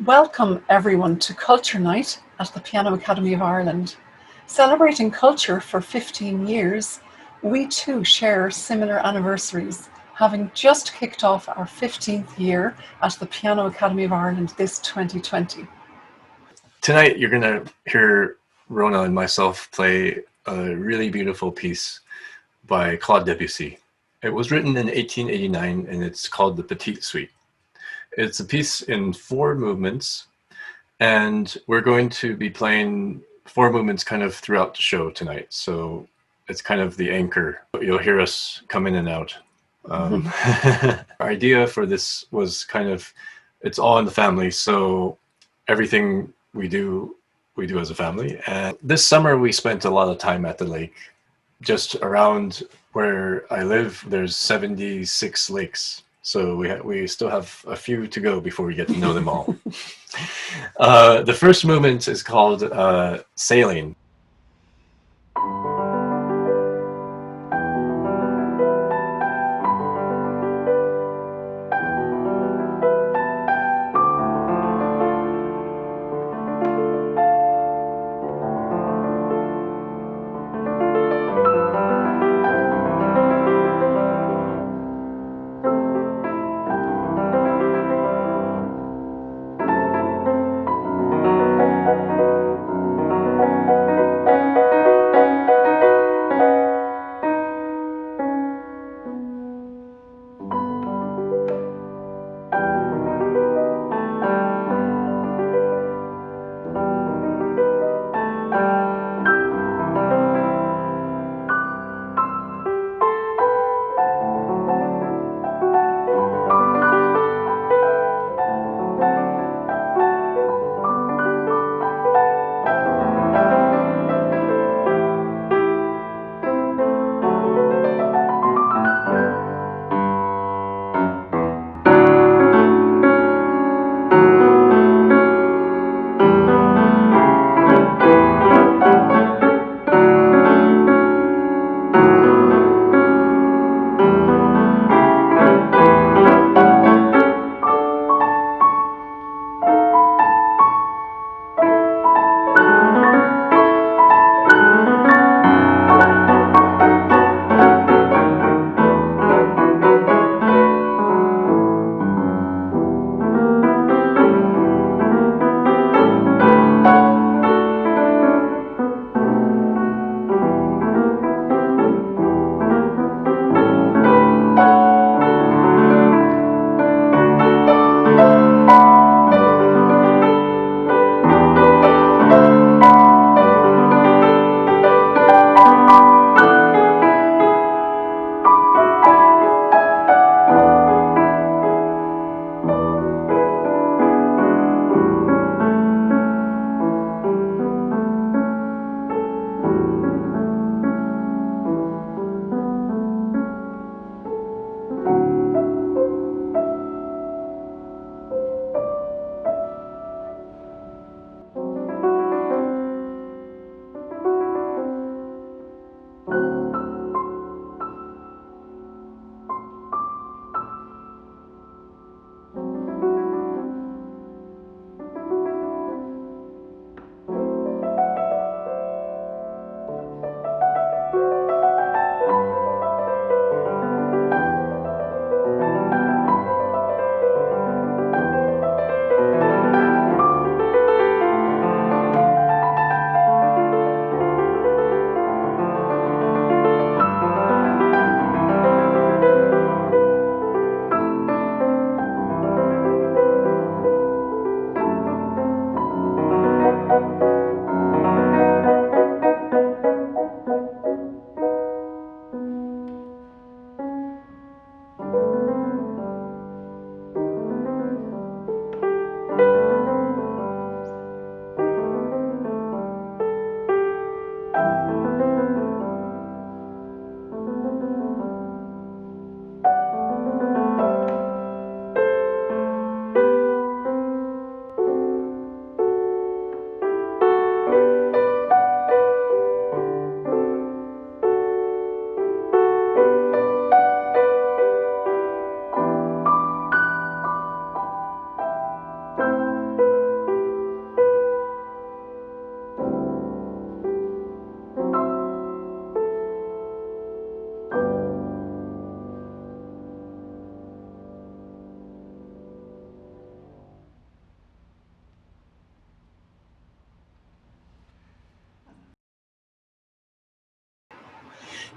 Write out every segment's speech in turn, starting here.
Welcome everyone to Culture Night at the Piano Academy of Ireland. Celebrating culture for 15 years, we too share similar anniversaries, having just kicked off our 15th year at the Piano Academy of Ireland this 2020. Tonight you're going to hear Rona and myself play a really beautiful piece by Claude Debussy. It was written in 1889 and it's called the Petite Suite. It's a piece in 4 movements, and we're going to be playing 4 movements kind of throughout the show tonight. So it's kind of the anchor. You'll hear us come in and out. Our idea for this was kind of, it's all in the family. So everything we do as a family. And this summer we spent a lot of time at the lake. Just around where I live, there's 76 lakes. So we still have a few to go before we get to know them all. The first movement is called Sailing.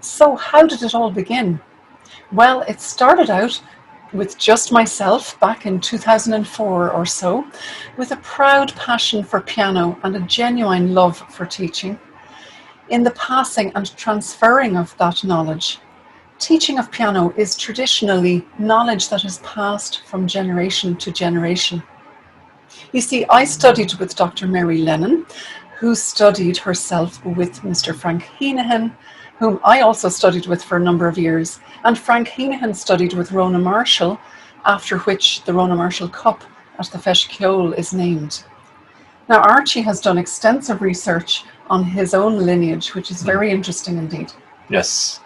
So how did it all begin? Well, it started out with just myself back in 2004 or so, with a proud passion for piano and a genuine love for teaching. In the passing and transferring of that knowledge, teaching of piano is traditionally knowledge that is passed from generation to generation. You see, I studied with Dr. Mary Lennon, who studied herself with Mr. Frank Heenahan, whom I also studied with for a number of years. And Frank Heenahan studied with Rona Marshall, after which the Rona Marshall Cup at the Feis Ceoil is named. Now, Archie has done extensive research on his own lineage, which is very interesting indeed. Yes.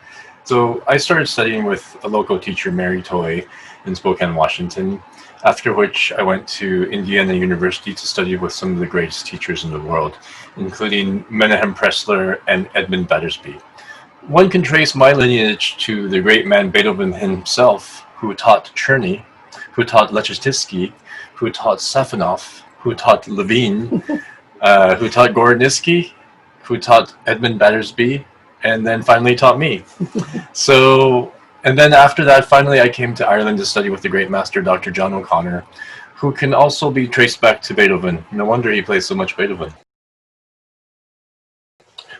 So I started studying with a local teacher, Mary Toy, in Spokane, Washington, after which I went to Indiana University to study with some of the greatest teachers in the world, including Menahem Pressler and Edmund Battersby. One can trace my lineage to the great man Beethoven himself, who taught Czerny, who taught Leczetycki, who taught Safonov, who taught Levine, who taught Gorodnitsky, who taught Edmund Battersby, and then finally taught me. And then after that, finally I came to Ireland to study with the great master, Dr. John O'Connor, who can also be traced back to Beethoven. No wonder he plays so much Beethoven.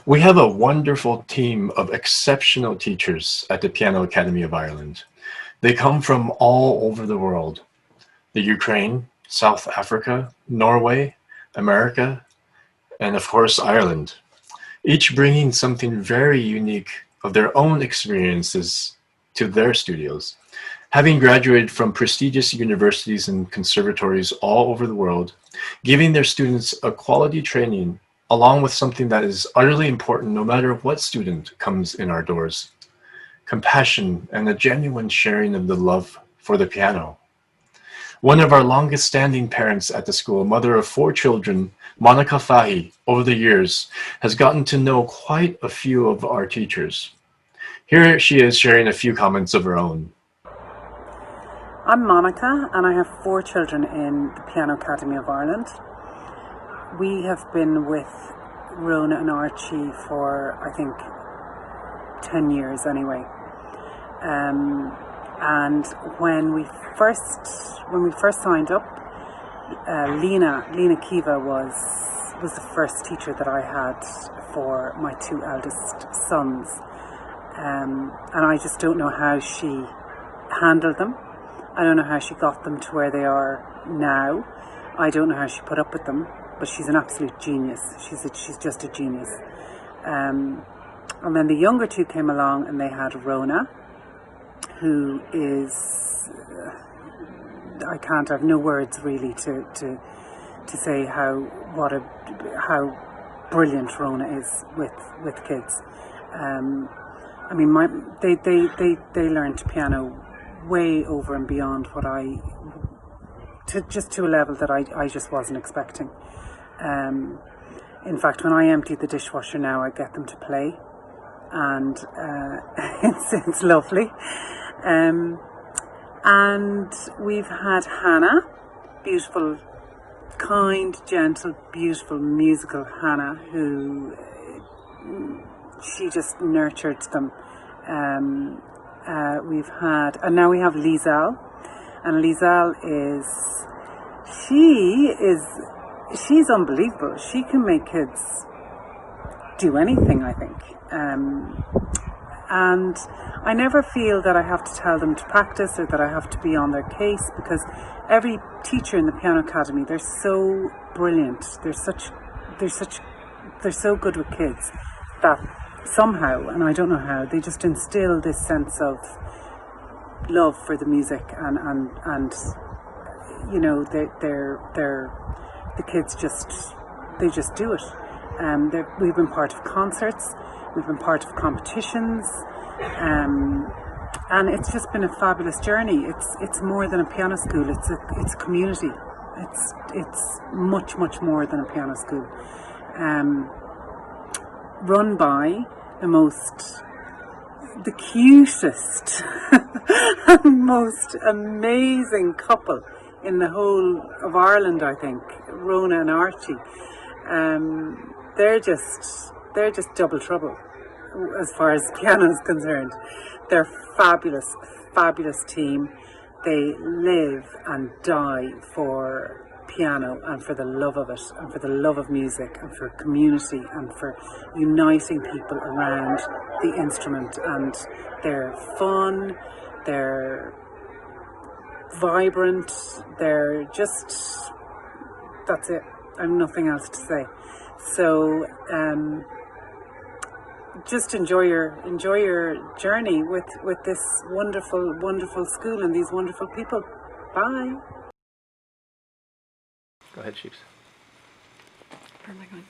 We have a wonderful team of exceptional teachers at the Piano Academy of Ireland. They come from all over the world: the Ukraine, South Africa, Norway, America, and of course Ireland, each bringing something very unique of their own experiences to their studios. Having graduated from prestigious universities and conservatories all over the world, giving their students a quality training along with something that is utterly important no matter what student comes in our doors: compassion and a genuine sharing of the love for the piano. One of our longest standing parents at the school, mother of 4 children, Monica Fahy, over the years, has gotten to know quite a few of our teachers. Here she is sharing a few comments of her own. I'm Monica, and I have 4 children in the Piano Academy of Ireland. We have been with Rona and Archie for, I think, 10 years anyway. And when we first signed up, Lena Kiva was the first teacher that I had for my 2 eldest sons. And I just don't know how she handled them. I don't know how she got them to where they are now. I don't know how she put up with them, but she's an absolute genius. She's just a genius. And then the younger 2 came along, and they had Rona, who is, I have no words really to say how brilliant Rona is with kids. I mean, they learned piano way over and beyond what to a level that I just wasn't expecting. In fact, when I empty the dishwasher now, I get them to play, and it's lovely. And we've had Hannah, beautiful, kind, gentle, beautiful, musical Hannah, who she just nurtured them. And now we have Liesl, and Liesl she's unbelievable. She can make kids do anything, I think. And I never feel that I have to tell them to practice or that I have to be on their case, because every teacher in the Piano Academy, they're so brilliant. They're so good with kids that somehow, and I don't know how, they just instill this sense of love for the music, and you know, the kids just do it. We've been part of concerts, we've been part of competitions, and it's just been a fabulous journey. It's more than a piano school. It's a community. It's much more than a piano school. Run by the cutest and most amazing couple in the whole of Ireland, I think, Rona and Archie. They're just double trouble. as far as piano is concerned. They're fabulous, fabulous team. They live and die for piano and for the love of it and for the love of music and for community and for uniting people around the instrument. And they're fun, they're vibrant, they're just, that's it. I have nothing else to say. So just enjoy your journey with this wonderful school and these wonderful people. Bye. Go ahead, Sheeps. Where am I going?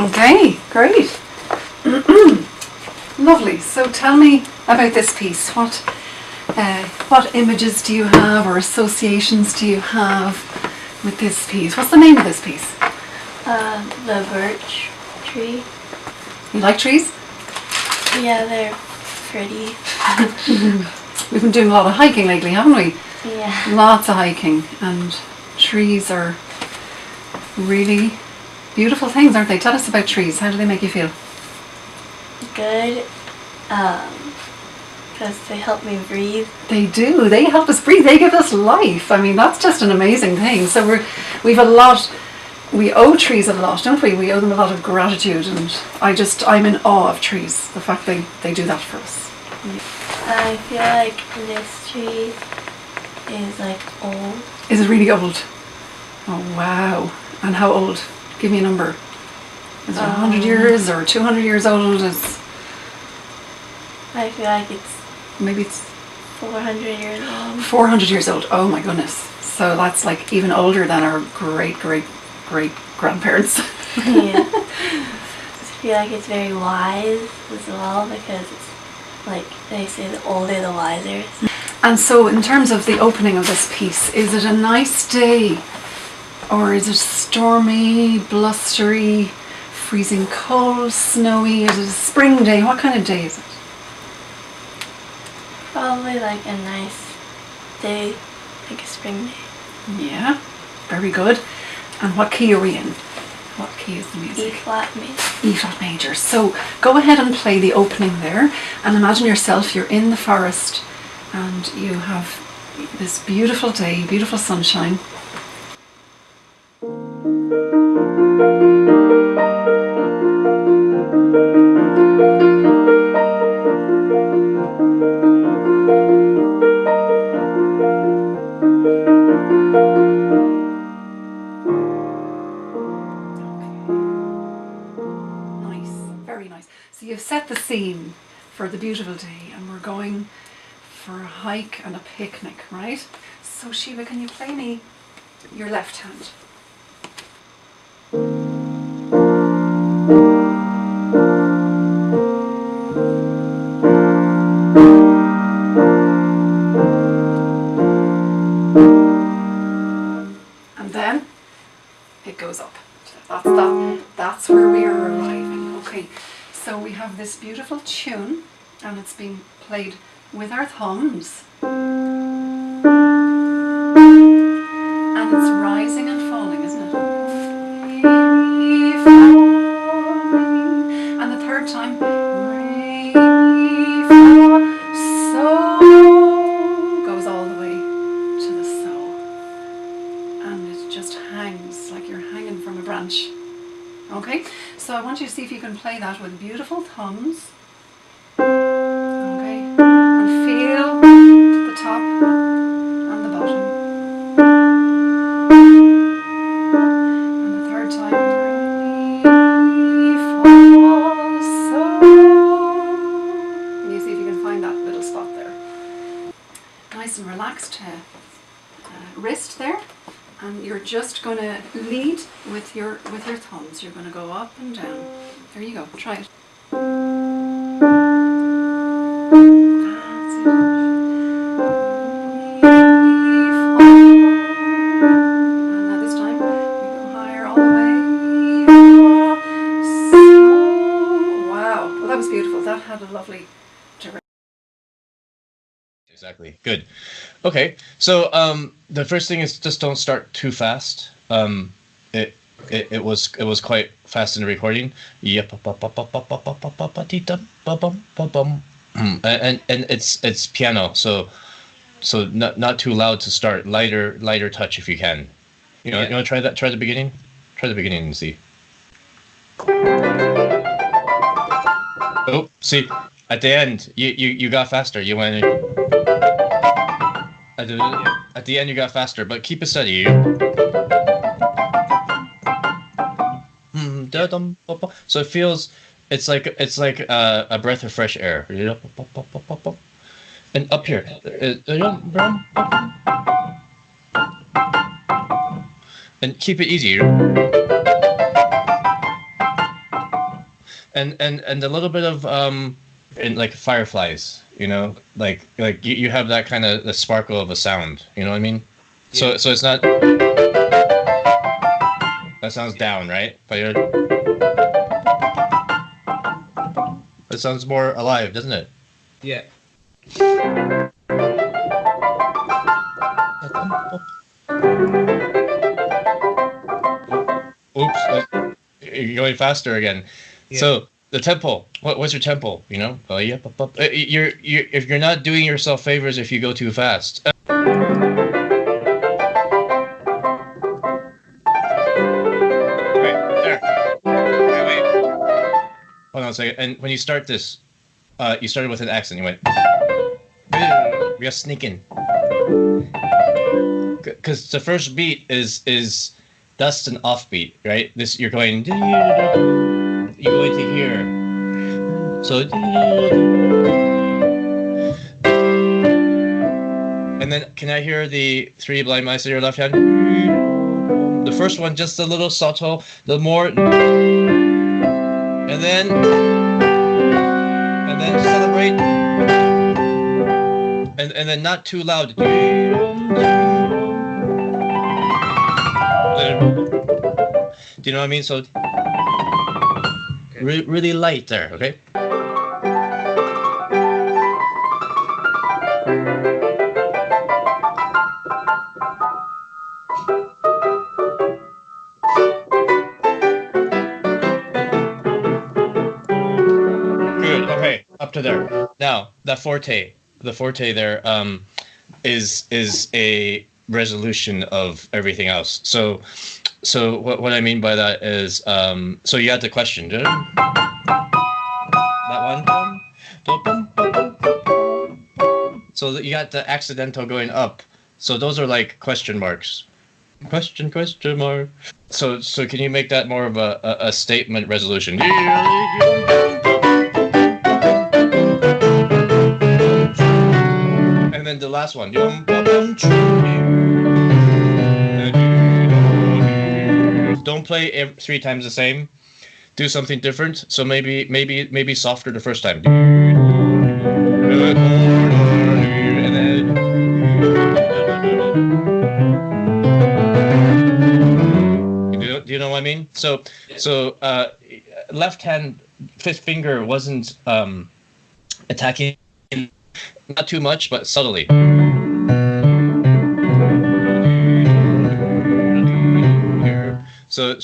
Okay, great. Lovely. So tell me about this piece. What images do you have or associations do you have with this piece? What's the name of this piece? The birch tree. You like trees? Yeah, they're pretty. We've been doing a lot of hiking lately, haven't we? Yeah. Lots of hiking, and trees are really beautiful things, aren't they? Tell us about trees. How do they make you feel? Good. Because they help me breathe. They do. They help us breathe. They give us life. I mean, that's just an amazing thing. So we owe trees a lot, don't we? We owe them a lot of gratitude, and I'm in awe of trees. The fact they do that for us. I feel like this tree is like old. Is it really old? Oh wow! And how old? Give me a number. Is it 100 years or 200 years old? I feel like it's Maybe it's 400 years old. 400 years old. Oh my goodness! So that's like even older than our great grandparents. Yeah. I feel like it's very wise as well, because it's like they say the older the wiser. And so in terms of the opening of this piece, is it a nice day? Or is it stormy, blustery, freezing cold, snowy? Is it a spring day? What kind of day is it? Probably like a nice day, like a spring day. Yeah, very good. And what key are we in? What key is the music? E flat major. E flat major. So go ahead and play the opening there, and imagine yourself, you're in the forest and you have this beautiful day, beautiful sunshine. So you've set the scene for the beautiful day, and we're going for a hike and a picnic, right? So Shiva, can you play me your left hand? And then it goes up. That's where we are arriving. Okay. So we have this beautiful tune, and it's being played with our thumbs. And it's rising and falling, isn't it? Re, fa, re. And the third time, re, fa, so, goes all the way to the so. And it just hangs like you're hanging from a branch. Okay? Okay, so I want you to see if you can play that with beautiful thumbs. Okay, and feel the top and the bottom. And the third time. Can you see if you can find that little spot there? Nice and relaxed wrist there. And you're just going to lead with your thumbs. You're going to go up and down. There you go. Try it. That's it. And now this time we go higher all the way. Wow. Well, that was beautiful. That had a lovely direction. Exactly. Good. Okay. So the first thing is just don't start too fast. It was quite fast in the recording. And it's piano. So not too loud to start. Lighter touch if you can. You know, you want to try that? Try the beginning. Try the beginning and see. Oh, see, at the end you got faster. You went. At the end you got faster, but keep it steady. So it feels it's like a breath of fresh air. And up here. And keep it easy. And a little bit of and like fireflies, you know, like you have that kind of the sparkle of a sound, you know what I mean? Yeah. So it's not, that sounds down, right? But it sounds more alive, doesn't it? Yeah. Oops, you're going faster again. Yeah. So the tempo. What's your tempo? You know, you're if you're not doing yourself favors if you go too fast. Right there. Wait. Hold on a second. And when you start this, you started with an accent. You went. We are sneaking. Because the first beat is that's an offbeat, right? This you're going. You're going to hear. So, and then can I hear the three blind mice in your left hand? The first one, just a little subtle, the more, and then celebrate, and then not too loud. Do you know what I mean? So. Really light there, okay? Good, okay, up to there. Now, the forte there is a resolution of everything else. So what I mean by that is, so you had the question, did it? That one? So you got the accidental going up. So those are like question marks. Question mark. So can you make that more of a statement resolution? And then the last one. Don't play 3 times the same. Do something different. So maybe softer the first time. And then do you know what I mean? So left hand fifth finger wasn't attacking, not too much, but subtly. So do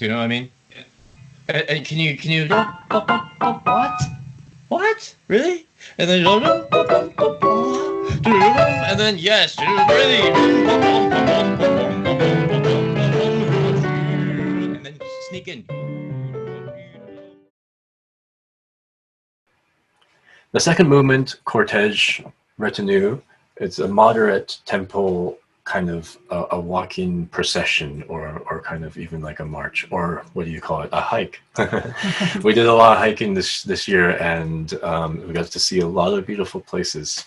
you know what I mean? And can you what? Really? And then and then yes, it is ready. And then sneak in. The second movement, Cortege Retinue, it's a moderate tempo kind of a walking procession or kind of even like a march, or what do you call it, a hike. We did a lot of hiking this year, and we got to see a lot of beautiful places.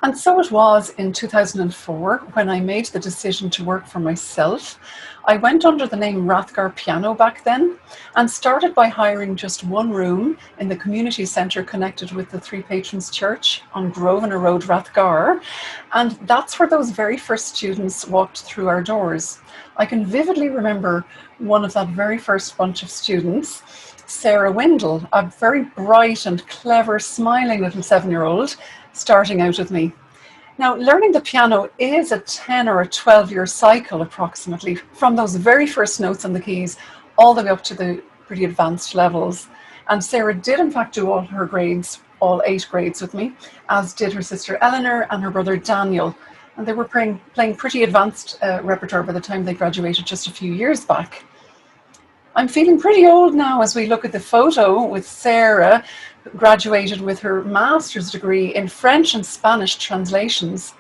And so it was in 2004 when I made the decision to work for myself. I went under the name Rathgar Piano back then and started by hiring just one room in the community centre connected with the Three Patrons Church on Grosvenor Road, Rathgar. And that's where those very first students walked through our doors. I can vividly remember one of that very first bunch of students, Sarah Windle, a very bright and clever, smiling little 7-year-old, starting out with me. Now, learning the piano is a 10 or a 12-year cycle approximately, from those very first notes on the keys all the way up to the pretty advanced levels. And Sarah did in fact do all her grades all 8 grades with me, as did her sister Eleanor and her brother Daniel. And they were playing pretty advanced repertoire by the time they graduated just a few years back. I'm feeling pretty old now as we look at the photo with Sarah, who graduated with her master's degree in French and Spanish translations.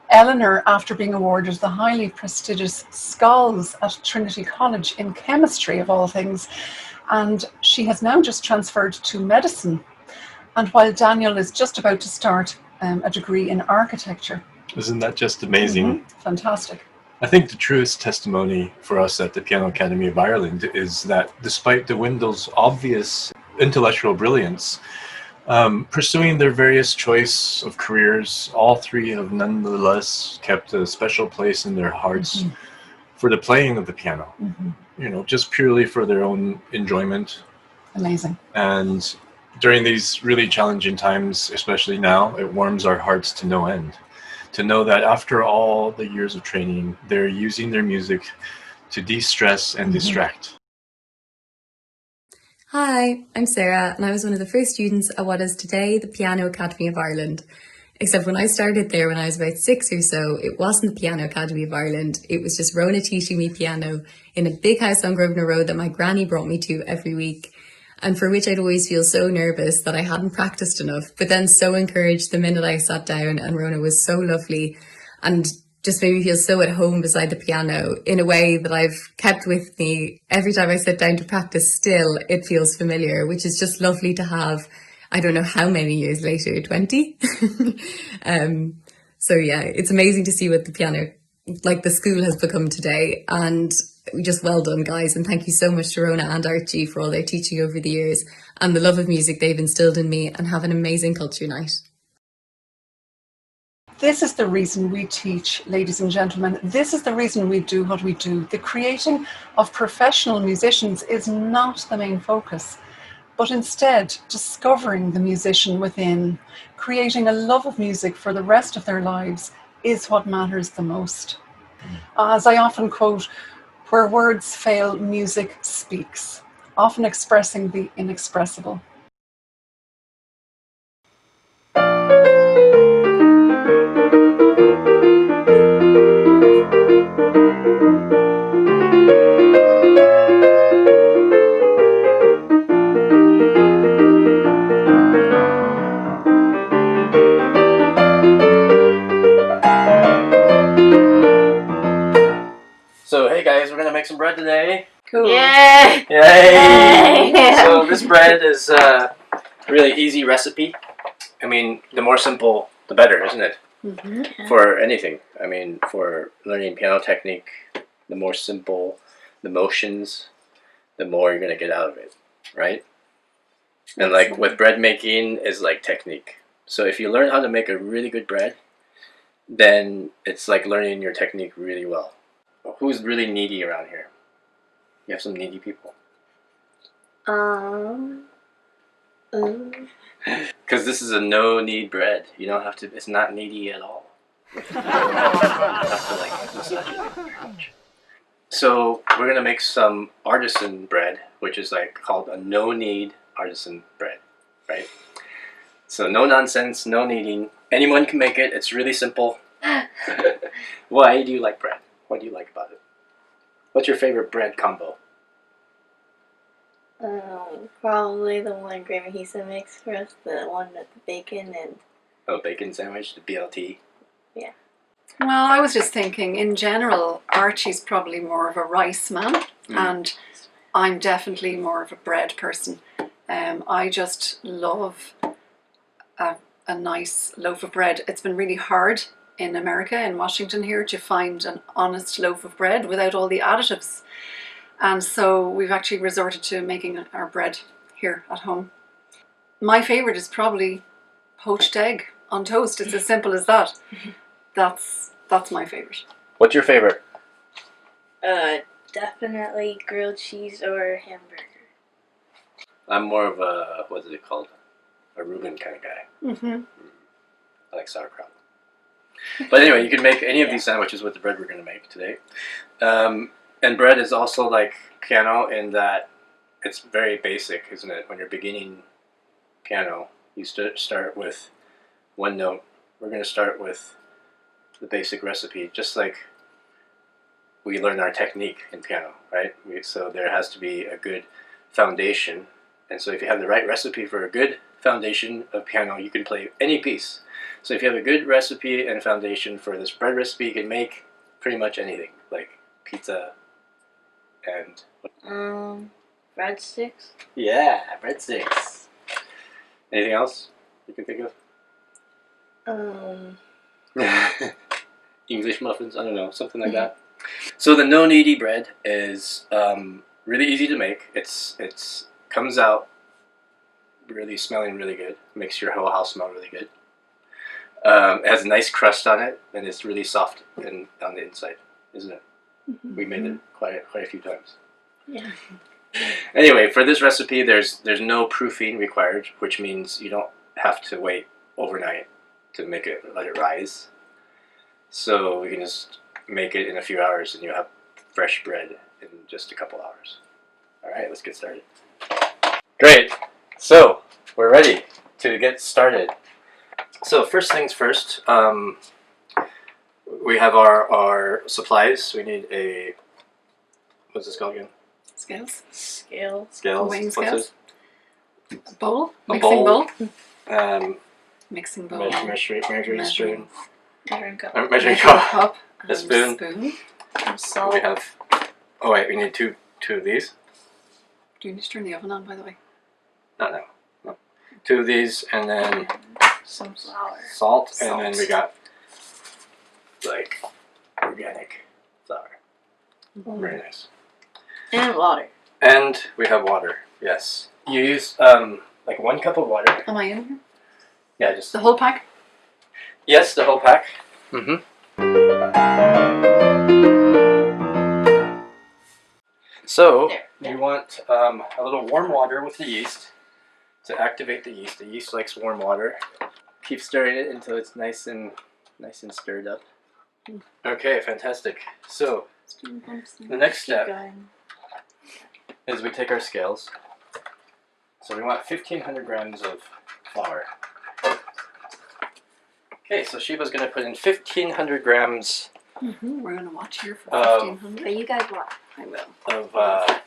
Eleanor, after being awarded the highly prestigious Scolls at Trinity College in chemistry, of all things, and she has now just transferred to medicine. And while Daniel is just about to start a degree in architecture. Isn't that just amazing? Fantastic. I think the truest testimony for us at the Piano Academy of Ireland is that despite the Windles' obvious intellectual brilliance, pursuing their various choice of careers, all 3 have nonetheless kept a special place in their hearts for the playing of the piano. You know, just purely for their own enjoyment. Amazing. And during these really challenging times, especially now, it warms our hearts to no end. To know that after all the years of training, they're using their music to de-stress and distract. Hi, I'm Sarah, and I was one of the first students at what is today the Piano Academy of Ireland. Except when I started there when I was about 6 or so, it wasn't the Piano Academy of Ireland. It was just Rona teaching me piano in a big house on Grosvenor Road that my granny brought me to every week, and for which I'd always feel so nervous that I hadn't practiced enough, but then so encouraged the minute I sat down, and Rona was so lovely and just made me feel so at home beside the piano in a way that I've kept with me every time I sit down to practice. Still, it feels familiar, which is just lovely to have. I don't know how many years later, 20? So yeah, it's amazing to see what the piano, like the school, has become today. And just well done, guys. And thank you so much to Rona and Archie for all their teaching over the years and the love of music they've instilled in me, and have an amazing culture night. This is the reason we teach, ladies and gentlemen. This is the reason we do what we do. The creating of professional musicians is not the main focus, but instead discovering the musician within, creating a love of music for the rest of their lives is what matters the most. As I often quote, where words fail, music speaks, often expressing the inexpressible. So hey guys, we're gonna make some bread today. Cool. Yay! Yay! So this bread is a really easy recipe. I mean, the more simple, the better, isn't it? For anything. I mean, for learning piano technique, the more simple the motions, the more you're gonna get out of it, right? And like with bread making is like technique. So if you learn how to make a really good bread, then it's like learning your technique really well. Who's really needy around here? You have some needy people. Because this is a no-need bread. You don't have to. It's not needy at all. You don't have to like massage it very much. So we're gonna make some artisan bread, which is like called a no-need artisan bread, right? So no nonsense, no kneading. Anyone can make it. It's really simple. Why do you like bread? What do you like about it? What's your favorite bread combo? Probably the one Grandma Hisa makes for us, the one with the bacon and... Oh, bacon sandwich, the BLT. Yeah. Well, I was just thinking, in general, Archie's probably more of a rice man, and I'm definitely more of a bread person. I just love a nice loaf of bread. It's been really hard in America, in Washington here, to find an honest loaf of bread without all the additives. And so we've actually resorted to making our bread here at home. My favourite is probably poached egg on toast. It's as simple as that. That's my favourite. What's your favorite? Definitely grilled cheese or hamburger. I'm more of a, what is it called? A Reuben kind of guy. I like sauerkraut. But anyway, you can make any of these sandwiches with the bread we're going to make today. And bread is also like piano in that it's very basic, isn't it? When you're beginning piano, You start with one note. We're going to start with the basic recipe, just like we learn our technique in piano, right? So there has to be a good foundation. And so if you have the right recipe for a good foundation of piano, you can play any piece. So if you have a good recipe and foundation for this bread recipe, you can make pretty much anything, like pizza and... Breadsticks. Yeah, breadsticks. Anything else you can think of? English muffins, I don't know, something like that. So the no kneady bread is really easy to make. It's comes out really smelling really good. Makes your whole house smell really good. It has a nice crust on it, and it's really soft on the inside, isn't it? We made it quite a few times. Yeah. Anyway, for this recipe, there's no proofing required, which means you don't have to wait overnight to make it, let it rise. So you can just make it in a few hours, and you have fresh bread in just a couple hours. All right, let's get started. Great. So we're ready to get started. So first things first, we have our supplies. We need a, what's this called again? Scales. Scales. Weighing What's scales. this? A bowl. A Mixing bowl. bowl. Mixing bowl. Measuring spoon. Measuring cup. Measuring Measuring cup. cup. A spoon. And salt. We have. Oh wait, we need two of these. Do you need to turn the oven on, by the way? No. Two of these, and then Some flour. salt, and then we got like organic flour. Very nice. And water. And we have water. Yes. You use like 1 cup of water. Am I in here? Yeah, just The whole pack? yes, the whole pack. So you want a little warm water with the yeast to activate the yeast. The yeast likes warm water. Keep stirring it until it's nice and stirred up. Okay, fantastic. So the next Keep step going. is we take our scales. So we want 1,500 grams of flour. Okay, so Shiva's going to put in 1,500 grams We're going to watch here for Oh. 1500. But you guys watch. I will. of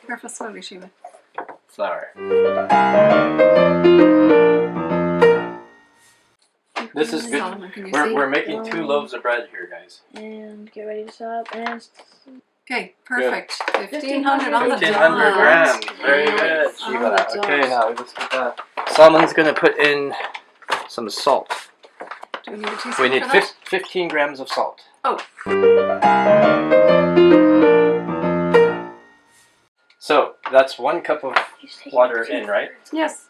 Careful slowly, Shiva. flour. This is good. Solomon, can you see? We're making 2 loaves of bread here, guys. And get ready to stop. And Okay, perfect. 1500 on the 1,500 dot. grams. Very good, On Shiva. the Okay, dot. now let's get that. Salmon's going to put in some salt. Do we need a teaspoon We need for that? 15 grams of salt. Oh. So that's 1 cup of water in, right? Yes.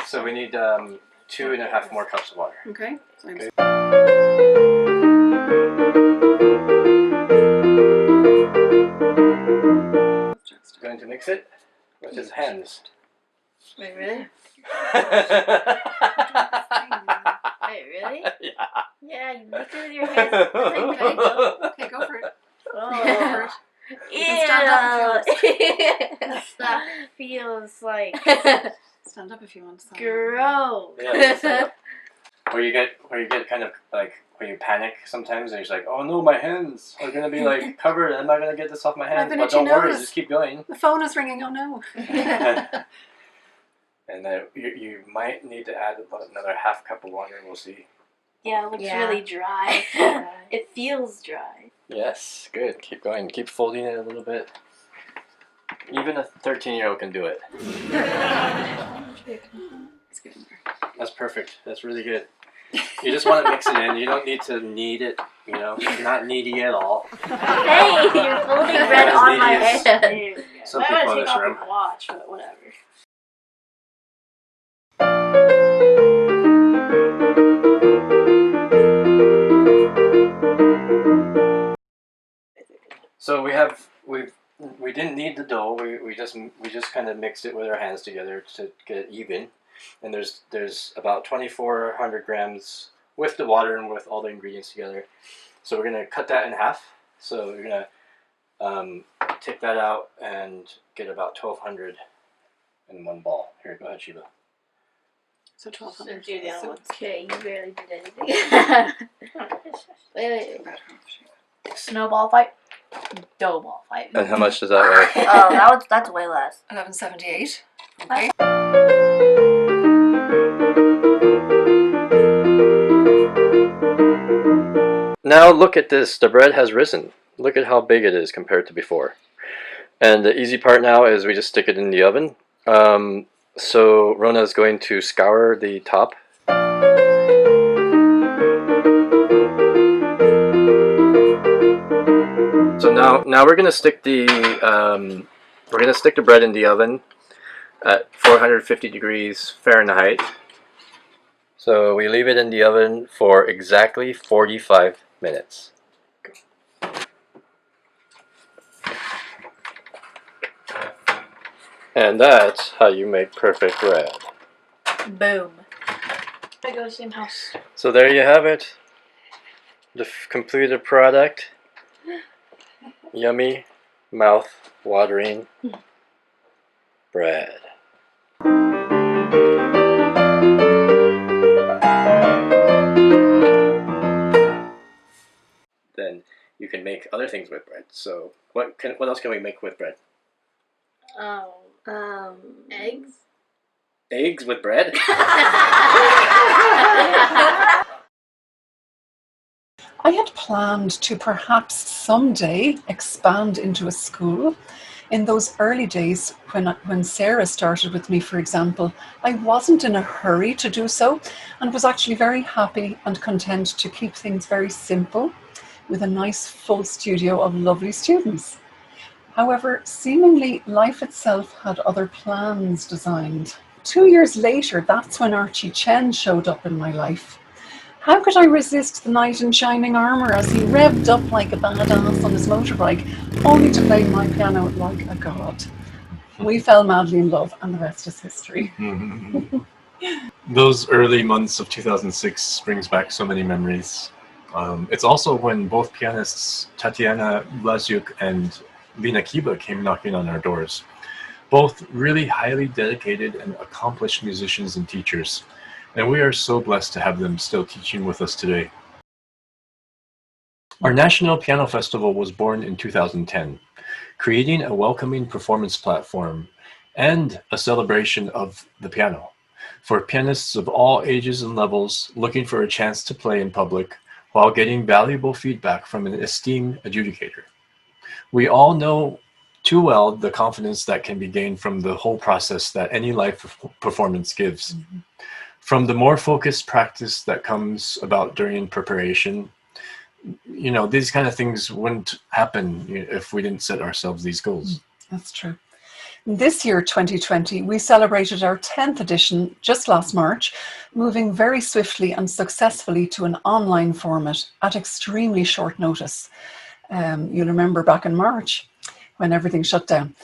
So we need 2.5 more cups of water. Okay. So Okay. Going to mix it with his hands. wait, really? Wait, really? Yeah. Yeah, you mix it with your hands. That's how you make it. Okay, go for it. Oh. Go for it. You can stand up if That feels like Stand up if you want to. gross. Yeah, where you get kind of like where you panic sometimes, and you're like, oh no, my hands are gonna be like covered. I'm not gonna get this off my hands. been But itchy don't worry, nose. just keep going. The phone is ringing. Oh no. And then you might need to add about another half cup of water. We'll see. Yeah, it looks Yeah. really dry. It feels dry. Yes, good. Keep going. Keep folding it a little bit. Even a 13-year-old can do it. It's getting there. That's perfect. That's really good. You just want to mix it in. You don't need to knead it. You know, it's not needy at all. Hey, you're folding bread on my Yes. head. Some I'm people gonna in take this off room. my watch, but whatever. So we didn't need the dough. We just kind of mixed it with our hands together to get it even. And there's about 2,400 grams with the water and with all the ingredients together. So we're gonna cut that in half. So we're gonna take that out and get about 1,200 in one ball. Here, go ahead, Shiva. So 1200. Julian, So okay, you barely did anything. wait. Snowball fight. Dough ball fight. And how much does that weigh? Oh, that's way less. 1178. Okay. Now look at this. The bread has risen. Look at how big it is compared to before. And the easy part now is we just stick it in the oven. So Rona is going to scour the top. So now we're gonna stick the bread in the oven at 450 degrees Fahrenheit. So we leave it in the oven for exactly 45 minutes. And that's how you make perfect bread. Boom. I go to the same house. So there you have it. The completed product. Yummy, mouth-watering bread. Then you can make other things with bread. So what else can we make with bread? Eggs. Eggs with bread? I had planned to perhaps someday expand into a school. In those early days, when Sarah started with me, for example, I wasn't in a hurry to do so and was actually very happy and content to keep things very simple with a nice full studio of lovely students. However, seemingly life itself had other plans designed. 2 years later, that's when Archie Chen showed up in my life. How could I resist the knight in shining armour as he revved up like a badass on his motorbike, only to play my piano like a god? We fell madly in love, and the rest is history. Those early months of 2006 brings back so many memories. It's also when both pianists Tatiana Blasiuk and Lina Kiba came knocking on our doors. Both really highly dedicated and accomplished musicians and teachers. And we are so blessed to have them still teaching with us today. Our National Piano Festival was born in 2010, creating a welcoming performance platform and a celebration of the piano for pianists of all ages and levels looking for a chance to play in public while getting valuable feedback from an esteemed adjudicator. We all know too well the confidence that can be gained from the whole process that any live performance gives. Mm-hmm. From the more focused practice that comes about during preparation, these kind of things wouldn't happen if we didn't set ourselves these goals. That's true. This year, 2020, we celebrated our 10th edition just last March, moving very swiftly and successfully to an online format at extremely short notice. You'll remember back in March when everything shut down.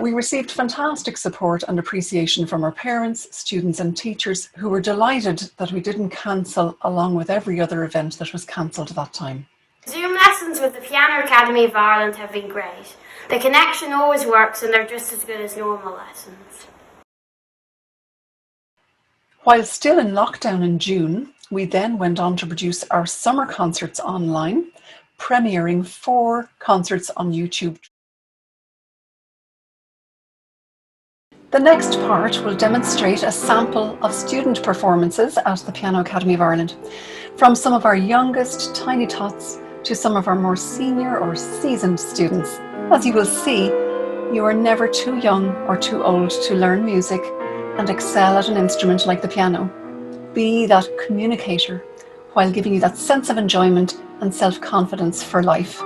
We received fantastic support and appreciation from our parents, students and teachers who were delighted that we didn't cancel along with every other event that was cancelled at that time. Zoom lessons with the Piano Academy of Ireland have been great. The connection always works and they're just as good as normal lessons. While still in lockdown in June, we then went on to produce our summer concerts online, premiering 4 concerts on YouTube. The next part will demonstrate a sample of student performances at the Piano Academy of Ireland, from some of our youngest tiny tots to some of our more senior or seasoned students. As you will see, you are never too young or too old to learn music and excel at an instrument like the piano. Be that communicator while giving you that sense of enjoyment and self-confidence for life.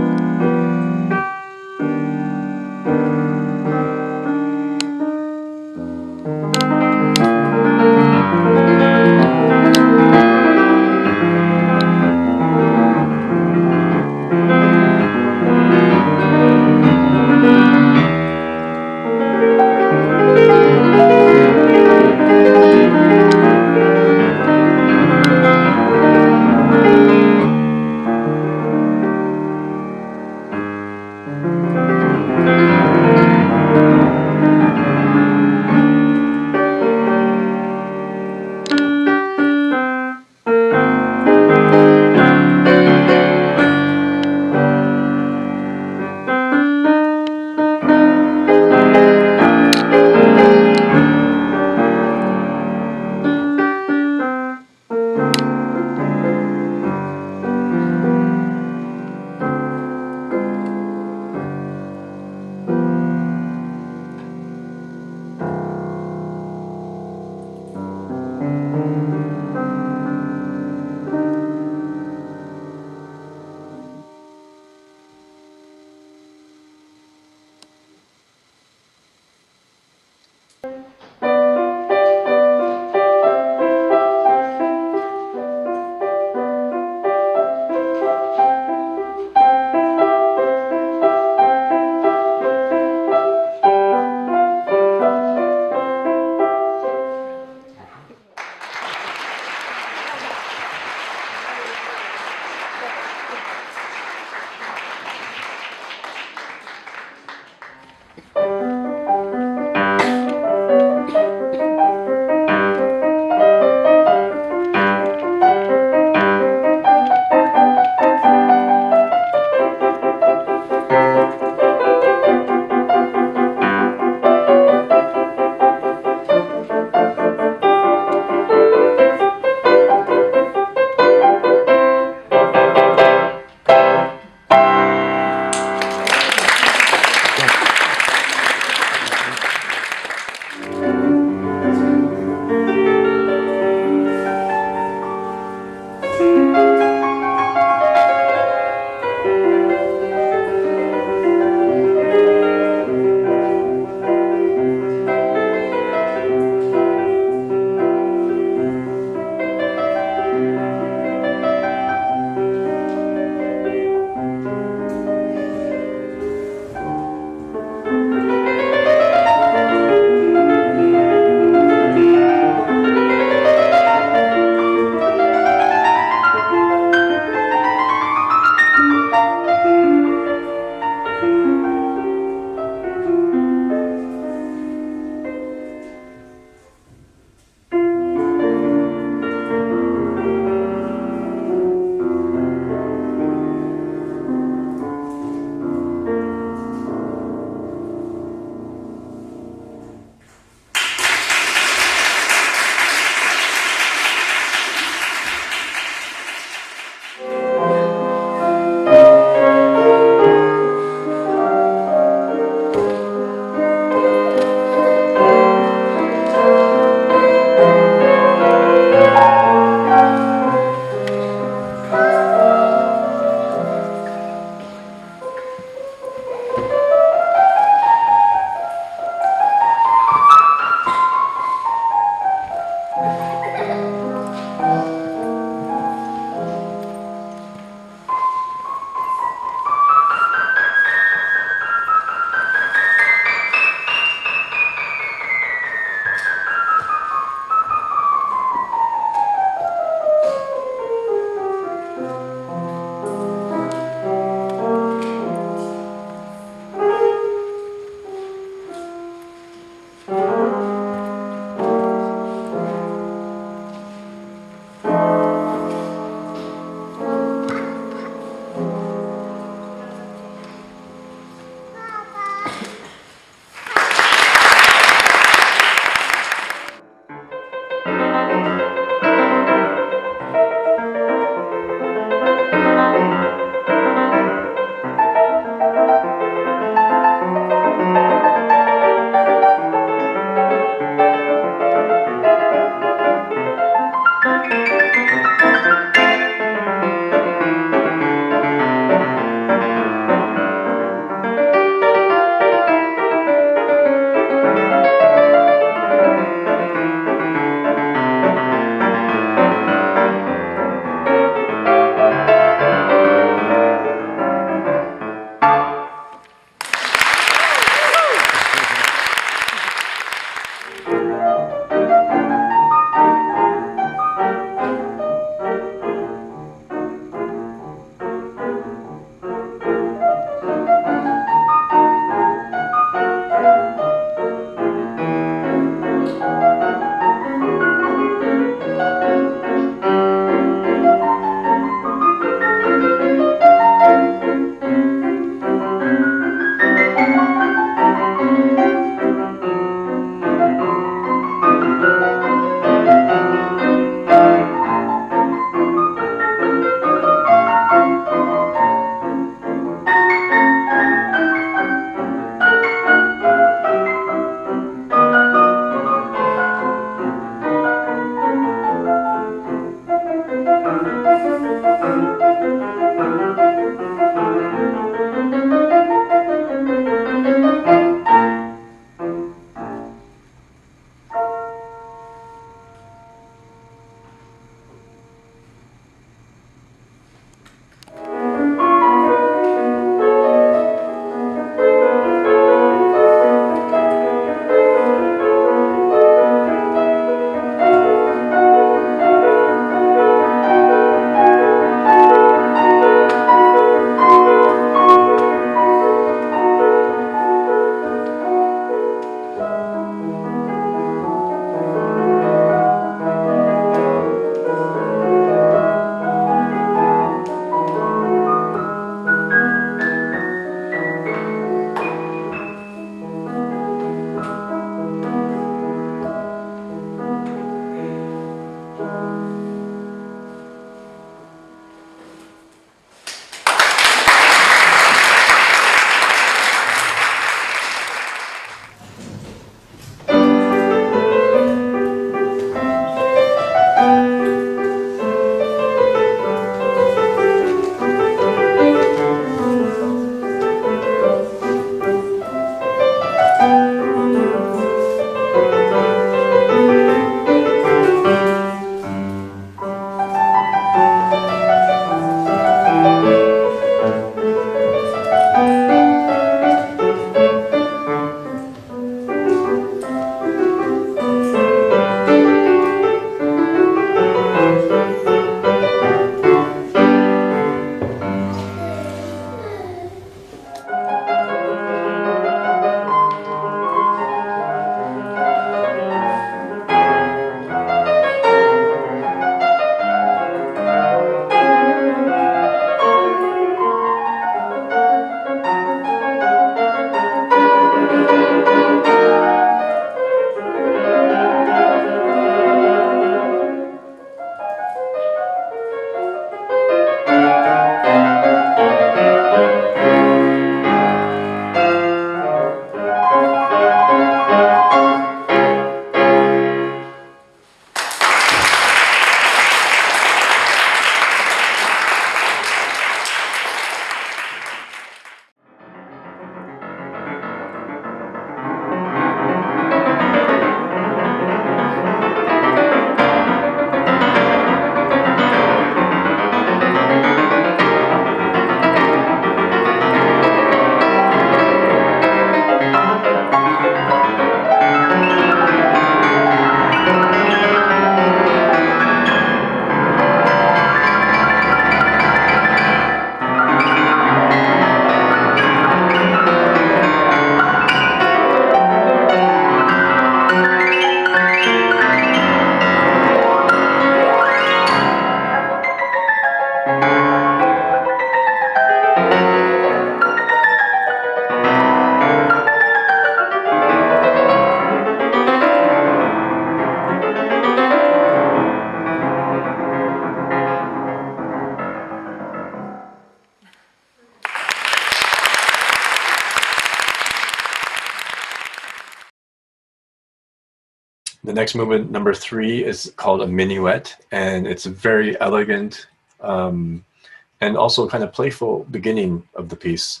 next movement, number 3, is called a minuet, and it's a very elegant and also kind of playful beginning of the piece.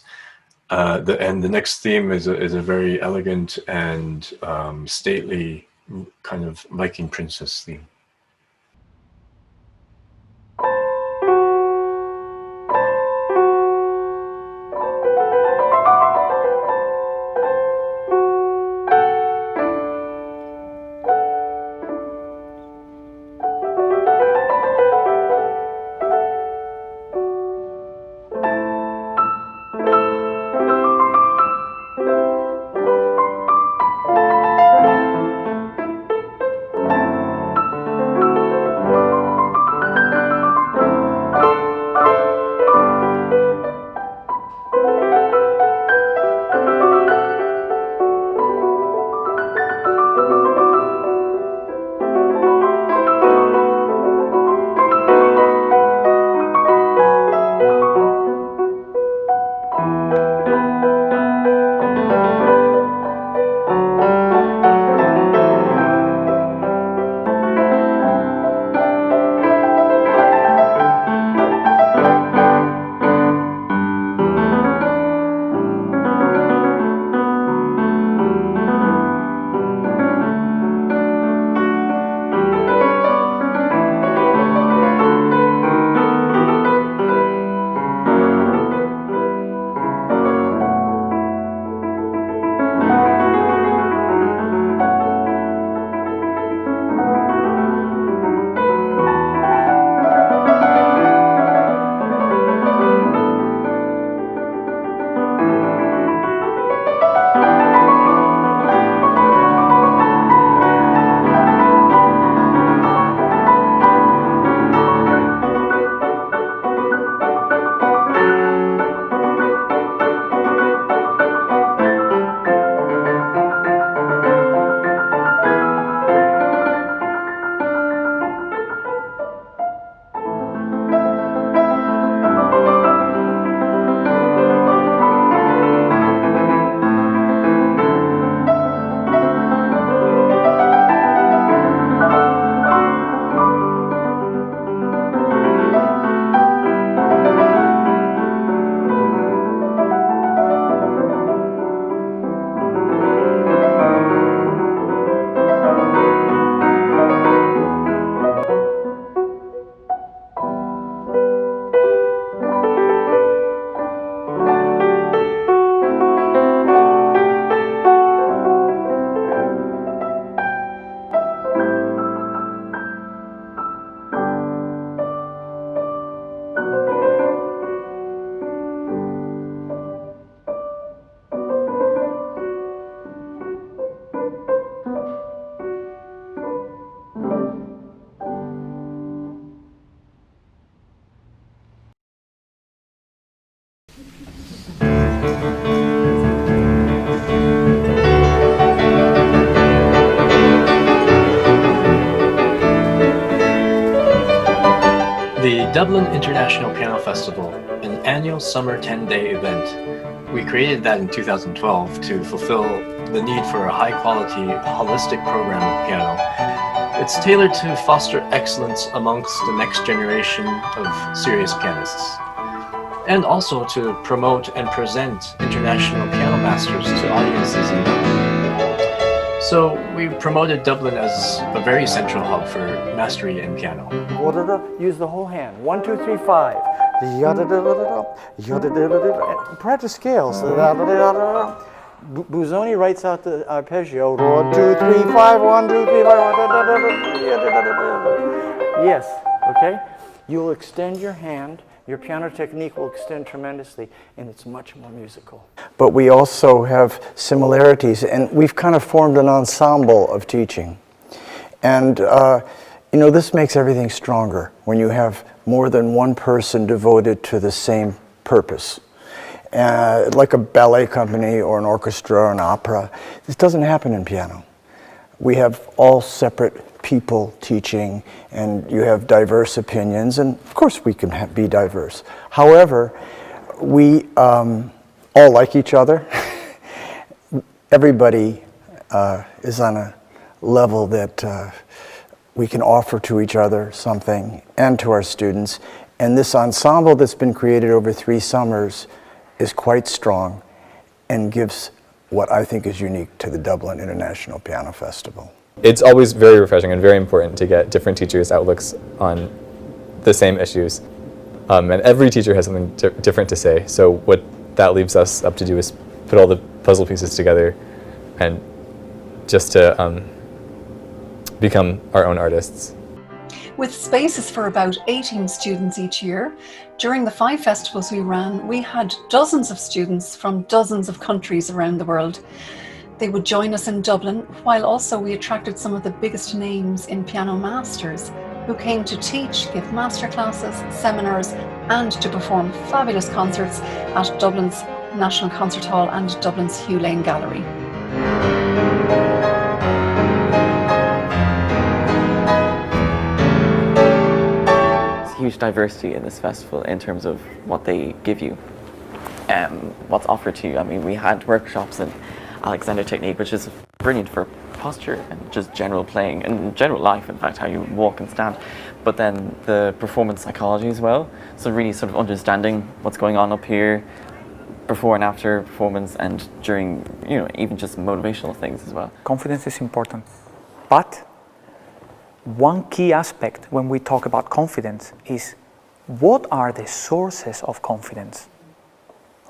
And the next theme is a very elegant and stately kind of Viking princess theme. The Dublin International Piano Festival, an annual summer 10-day event. We created that in 2012 to fulfill the need for a high-quality, holistic program of piano. It's tailored to foster excellence amongst the next generation of serious pianists, and also to promote and present international piano masters to audiences in Dublin. So we promoted Dublin as a very central hub for mastery in piano. Use the whole hand. 1, 2, 3, 5. Practice scales. Busoni writes out the arpeggio. 1, 2, 3, 5. 1, 2, 3, 5. Yes. Okay. You'll extend your hand. Your piano technique will extend tremendously, and it's much more musical. But we also have similarities, and we've kind of formed an ensemble of teaching. And, you know, this makes everything stronger when you have more than one person devoted to the same purpose. Like a ballet company or an orchestra or an opera. This doesn't happen in piano. We have all separate people teaching, and you have diverse opinions, and of course we can be diverse. However, we all like each other. Everybody is on a level that we can offer to each other something and to our students. And this ensemble that's been created over 3 summers is quite strong and gives what I think is unique to the Dublin International Piano Festival. It's always very refreshing and very important to get different teachers' outlooks on the same issues. And every teacher has something different to say. So what that leaves us up to do is put all the puzzle pieces together and just to become our own artists. With spaces for about 18 students each year, during the 5 festivals we ran, we had dozens of students from dozens of countries around the world. They would join us in Dublin, while also we attracted some of the biggest names in piano masters who came to teach, give masterclasses, seminars, and to perform fabulous concerts at Dublin's National Concert Hall and Dublin's Hugh Lane Gallery. Huge diversity in this festival in terms of what they give you, what's offered to you. I mean, we had workshops in Alexander technique, which is brilliant for posture and just general playing and general life, in fact, how you walk and stand. But then the performance psychology as well, so really sort of understanding what's going on up here before and after performance and during, you know, even just motivational things as well. Confidence is important, but one key aspect when we talk about confidence is what are the sources of confidence?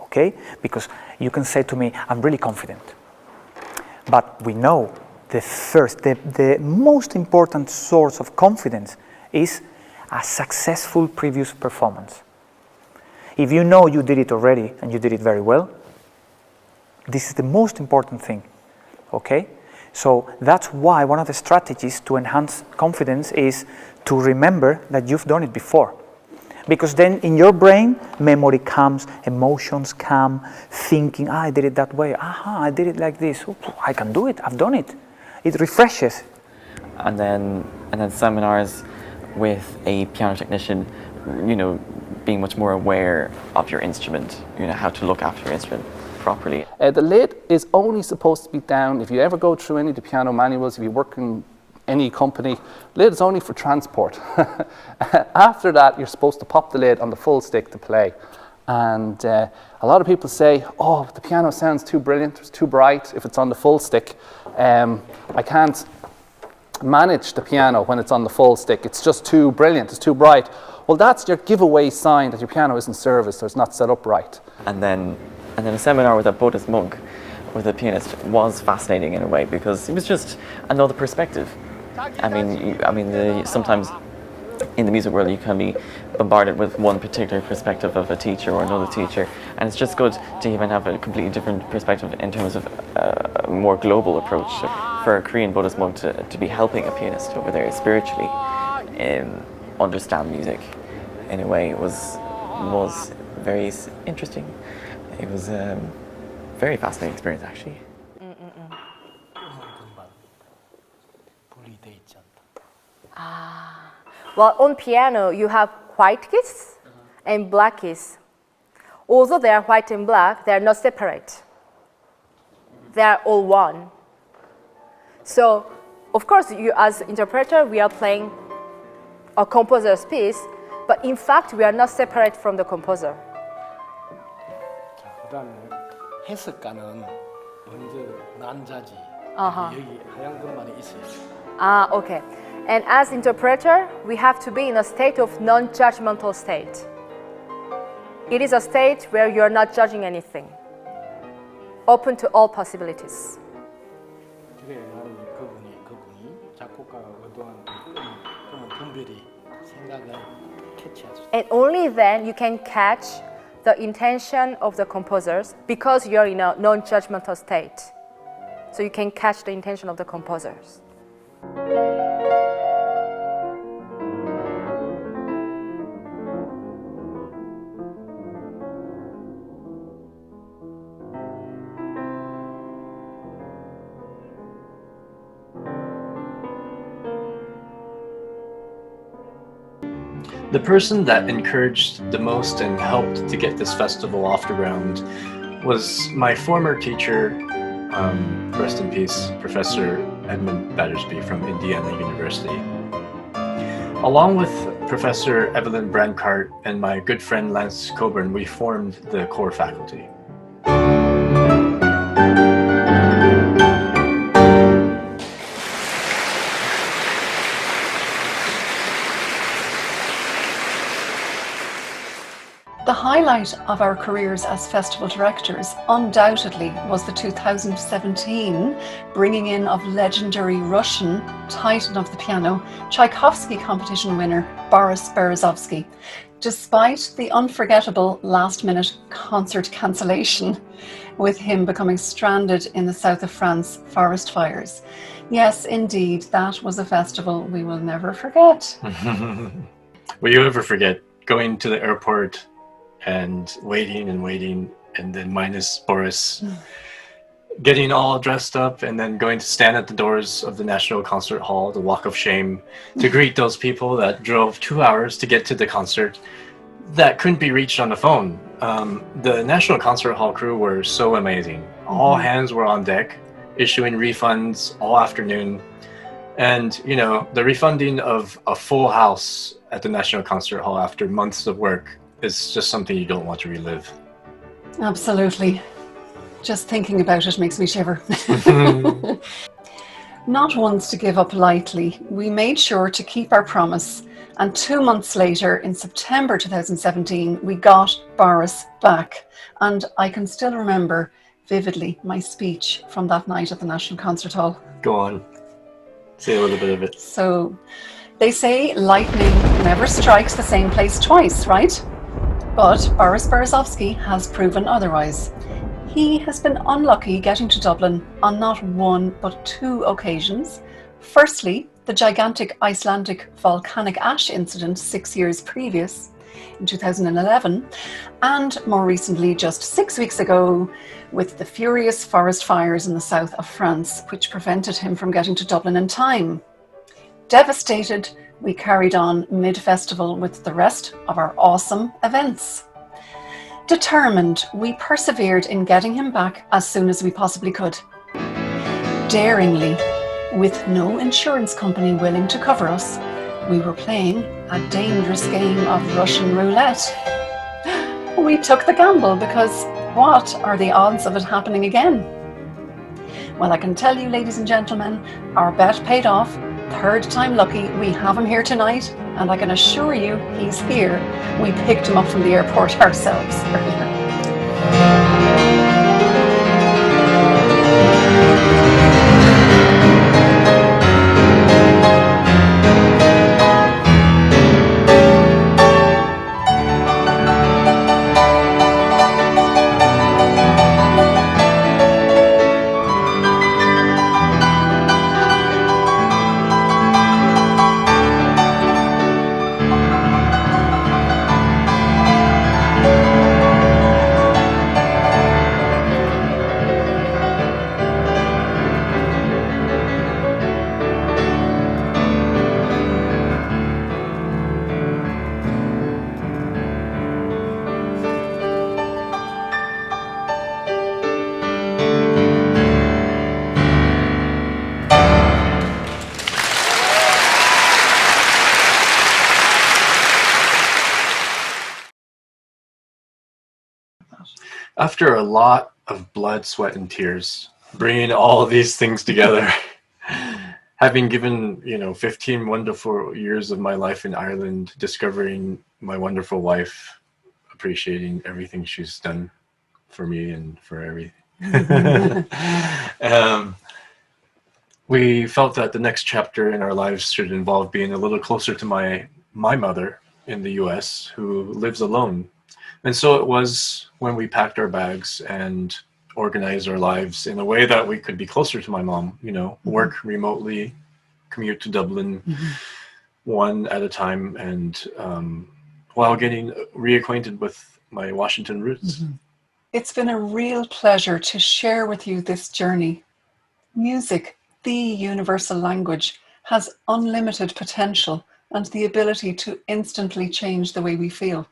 Okay? Because you can say to me, I'm really confident. But we know the most important source of confidence is a successful previous performance. If you know you did it already and you did it very well, this is the most important thing. Okay? So that's why one of the strategies to enhance confidence is to remember that you've done it before. Because then in your brain, memory comes, emotions come, thinking, I did it that way, I did it like this, oops, I can do it, I've done it. It refreshes. And then seminars with a piano technician, you know, being much more aware of your instrument, you know, how to look after your instrument properly. The lid is only supposed to be down. If you ever go through any of the piano manuals, if you work in any company, lid is only for transport. After that, you're supposed to pop the lid on the full stick to play. And a lot of people say, oh, the piano sounds too brilliant, it's too bright if it's on the full stick. I can't manage the piano when it's on the full stick. It's just too brilliant, it's too bright. Well, that's your giveaway sign that your piano isn't serviced or it's not set up right. And then a seminar with a Buddhist monk, with a pianist, was fascinating in a way because it was just another perspective. I mean, sometimes in the music world you can be bombarded with one particular perspective of a teacher or another teacher, and it's just good to even have a completely different perspective in terms of a more global approach for a Korean Buddhist monk to be helping a pianist over there spiritually understand music in a way was very interesting. It was a very fascinating experience, actually. Well, on piano, you have white keys and black keys. Although they are white and black, they are not separate. They are all one. So, of course, you as interpreter, we are playing a composer's piece, but in fact, we are not separate from the composer. 그다음에 해석가는 먼저 난자지. 여기 하얀 것만이 있어요. Okay. And as interpreter, we have to be in a state of non-judgmental state. It is a state where you are not judging anything, open to all possibilities. 그래 나는 그분이 작곡가가 의도한 그런 분별이 생각을 캐치할 수. And only then you can catch the intention of the composers because you are in a non-judgmental state. So you can catch the intention of the composers. The person that encouraged the most and helped to get this festival off the ground was my former teacher, rest in peace, Professor Edmund Battersby from Indiana University. Along with Professor Evelyn Brancart and my good friend Lance Coburn, we formed the core faculty. The highlight of our careers as festival directors undoubtedly was the 2017 bringing in of legendary Russian titan of the piano, Tchaikovsky competition winner Boris Berezovsky, despite the unforgettable last-minute concert cancellation, with him becoming stranded in the south of France forest fires. Yes, indeed, that was a festival we will never forget. Will you ever forget going to the airport and waiting, and then minus Boris, getting all dressed up, and then going to stand at the doors of the National Concert Hall, the Walk of Shame, to greet those people that drove 2 hours to get to the concert that couldn't be reached on the phone. The National Concert Hall crew were so amazing. All hands were on deck, issuing refunds all afternoon. And, you know, the refunding of a full house at the National Concert Hall after months of work is just something you don't want to relive. Absolutely. Just thinking about it makes me shiver. Not ones to give up lightly, we made sure to keep our promise, and 2 months later, in September 2017, we got Boris back. And I can still remember vividly my speech from that night at the National Concert Hall. Go on. Say a little bit of it. So, they say lightning never strikes the same place twice, right? But Boris Berezovsky has proven otherwise. He has been unlucky getting to Dublin on not one but 2 occasions. Firstly, the gigantic Icelandic volcanic ash incident 6 years previous, in 2011, and more recently, just 6 weeks ago, with the furious forest fires in the south of France, which prevented him from getting to Dublin in time. Devastated, we carried on mid-festival with the rest of our awesome events. Determined, we persevered in getting him back as soon as we possibly could. Daringly, with no insurance company willing to cover us, we were playing a dangerous game of Russian roulette. We took the gamble because what are the odds of it happening again? Well, I can tell you, ladies and gentlemen, our bet paid off. 3rd time lucky, we have him here tonight, and I can assure you he's here. We picked him up from the airport ourselves earlier. After a lot of blood, sweat, and tears, bringing all of these things together, having given, 15 wonderful years of my life in Ireland, discovering my wonderful wife, appreciating everything she's done for me and for everything. We felt that the next chapter in our lives should involve being a little closer to my mother in the US, who lives alone. And so it was when we packed our bags and organized our lives in a way that we could be closer to my mom, work remotely, commute to Dublin, one at a time, and while getting reacquainted with my Washington roots. It's been a real pleasure to share with you this journey. Music, the universal language, has unlimited potential and the ability to instantly change the way we feel.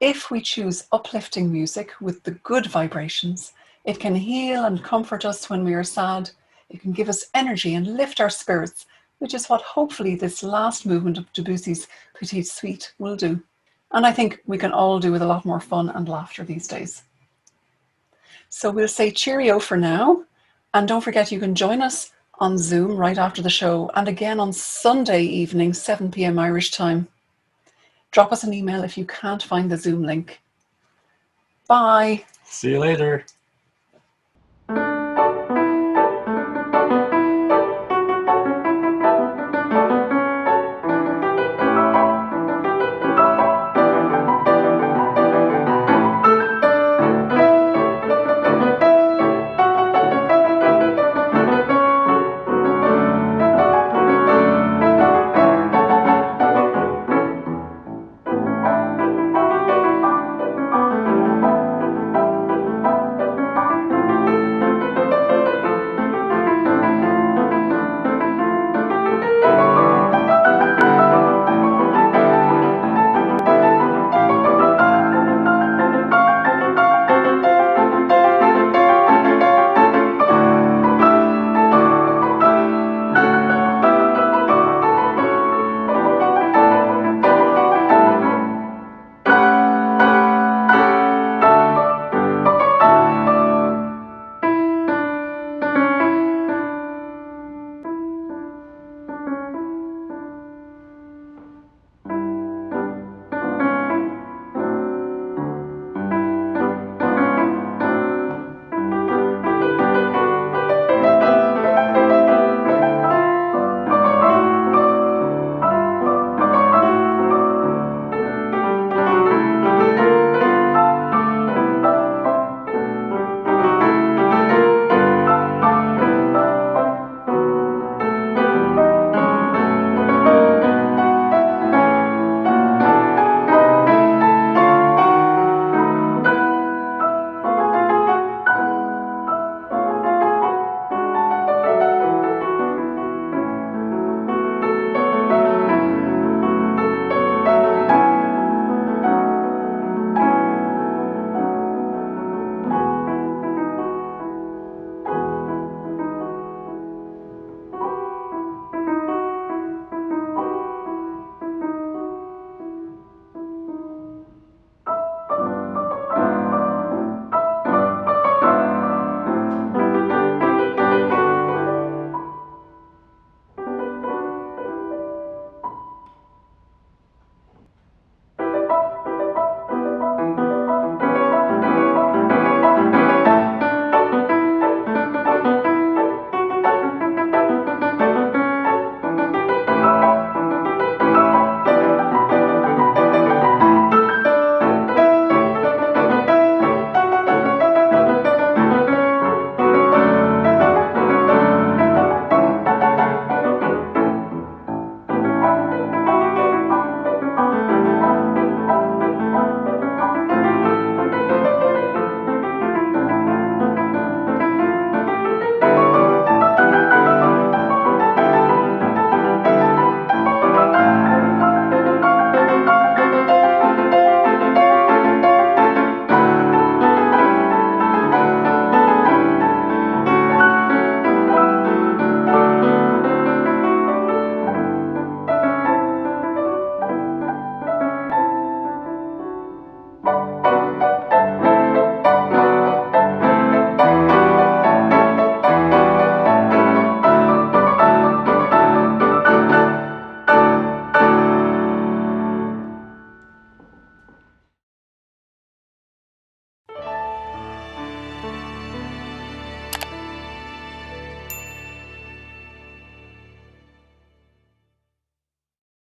If we choose uplifting music with the good vibrations, it can heal and comfort us when we are sad, It can give us energy and lift our spirits, which is what hopefully this last movement of Debussy's Petite Suite will do. And I think we can all do with a lot more fun and laughter these days. So we'll say cheerio for now. And don't forget, you can join us on Zoom right after the show and again on Sunday evening, 7 p.m. Irish time. Drop us an email if you can't find the Zoom link. Bye. See you later.